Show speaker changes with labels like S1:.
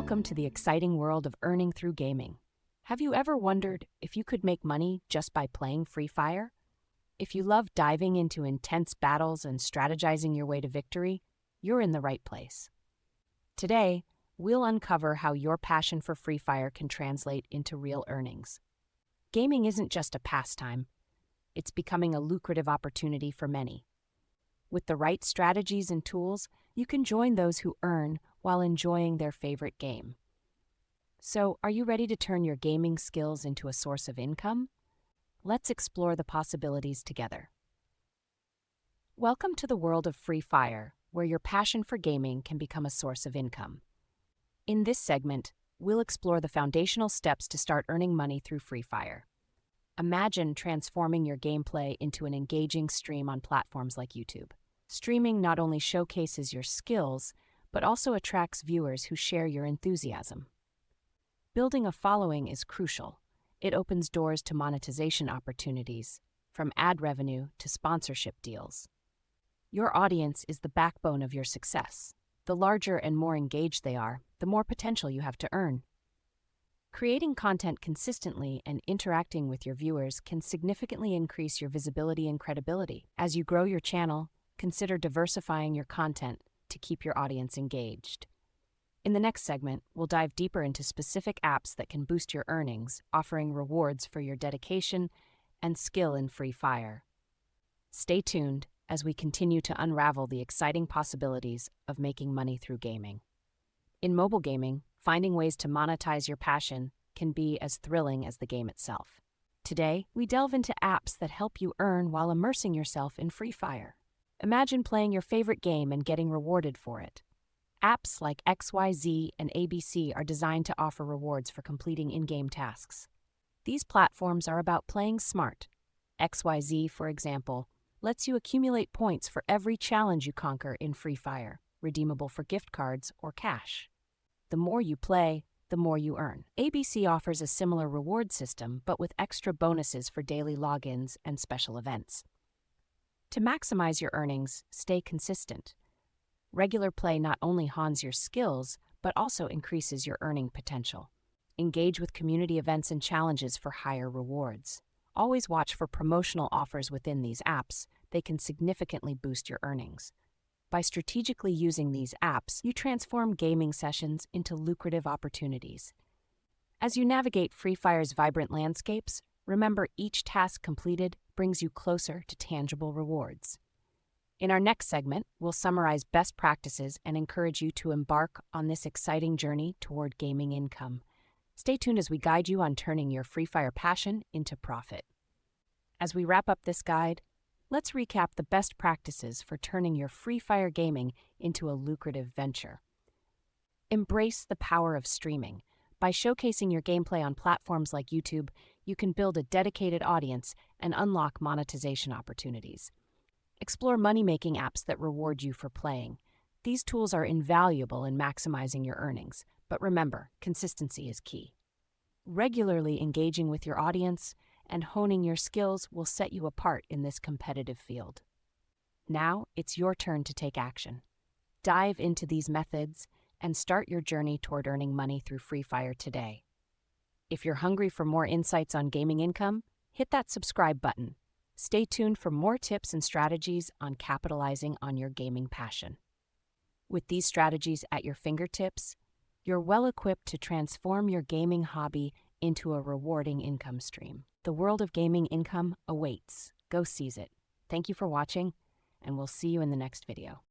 S1: Welcome to the exciting world of earning through gaming. Have you ever wondered if you could make money just by playing Free Fire? If you love diving into intense battles and strategizing your way to victory, you're in the right place. Today, we'll uncover how your passion for Free Fire can translate into real earnings. Gaming isn't just a pastime, it's becoming a lucrative opportunity for many. With the right strategies and tools, you can join those who earn while enjoying their favorite game. So, are you ready to turn your gaming skills into a source of income? Let's explore the possibilities together. Welcome to the world of Free Fire, where your passion for gaming can become a source of income. In this segment, we'll explore the foundational steps to start earning money through Free Fire. Imagine transforming your gameplay into an engaging stream on platforms like YouTube. Streaming not only showcases your skills, but also attracts viewers who share your enthusiasm. Building a following is crucial. It opens doors to monetization opportunities, from ad revenue to sponsorship deals. Your audience is the backbone of your success. The larger and more engaged they are, the more potential you have to earn. Creating content consistently and interacting with your viewers can significantly increase your visibility and credibility. As you grow your channel, consider diversifying your content to keep your audience engaged. In the next segment, we'll dive deeper into specific apps that can boost your earnings, offering rewards for your dedication and skill in Free Fire. Stay tuned as we continue to unravel the exciting possibilities of making money through gaming. In mobile gaming, finding ways to monetize your passion can be as thrilling as the game itself. Today, we delve into apps that help you earn while immersing yourself in Free Fire. Imagine playing your favorite game and getting rewarded for it. Apps like XYZ and ABC are designed to offer rewards for completing in-game tasks. These platforms are about playing smart. XYZ, for example, lets you accumulate points for every challenge you conquer in Free Fire, redeemable for gift cards or cash. The more you play, the more you earn. ABC offers a similar reward system, but with extra bonuses for daily logins and special events. To maximize your earnings, stay consistent. Regular play not only hones your skills, but also increases your earning potential. Engage with community events and challenges for higher rewards. Always watch for promotional offers within these apps. They can significantly boost your earnings. By strategically using these apps, you transform gaming sessions into lucrative opportunities. As you navigate Free Fire's vibrant landscapes, remember each task completed brings you closer to tangible rewards. In our next segment, we'll summarize best practices and encourage you to embark on this exciting journey toward gaming income. Stay tuned as we guide you on turning your Free Fire passion into profit. As we wrap up this guide, let's recap the best practices for turning your Free Fire gaming into a lucrative venture. Embrace the power of streaming. By showcasing your gameplay on platforms like YouTube, you can build a dedicated audience and unlock monetization opportunities. Explore money-making apps that reward you for playing. These tools are invaluable in maximizing your earnings, but remember, consistency is key. Regularly engaging with your audience and honing your skills will set you apart in this competitive field. Now, it's your turn to take action. Dive into these methods and start your journey toward earning money through Free Fire today. If you're hungry for more insights on gaming income, hit that subscribe button. Stay tuned for more tips and strategies on capitalizing on your gaming passion. With these strategies at your fingertips, you're well equipped to transform your gaming hobby into a rewarding income stream. The world of gaming income awaits. Go seize it. Thank you for watching, and we'll see you in the next video.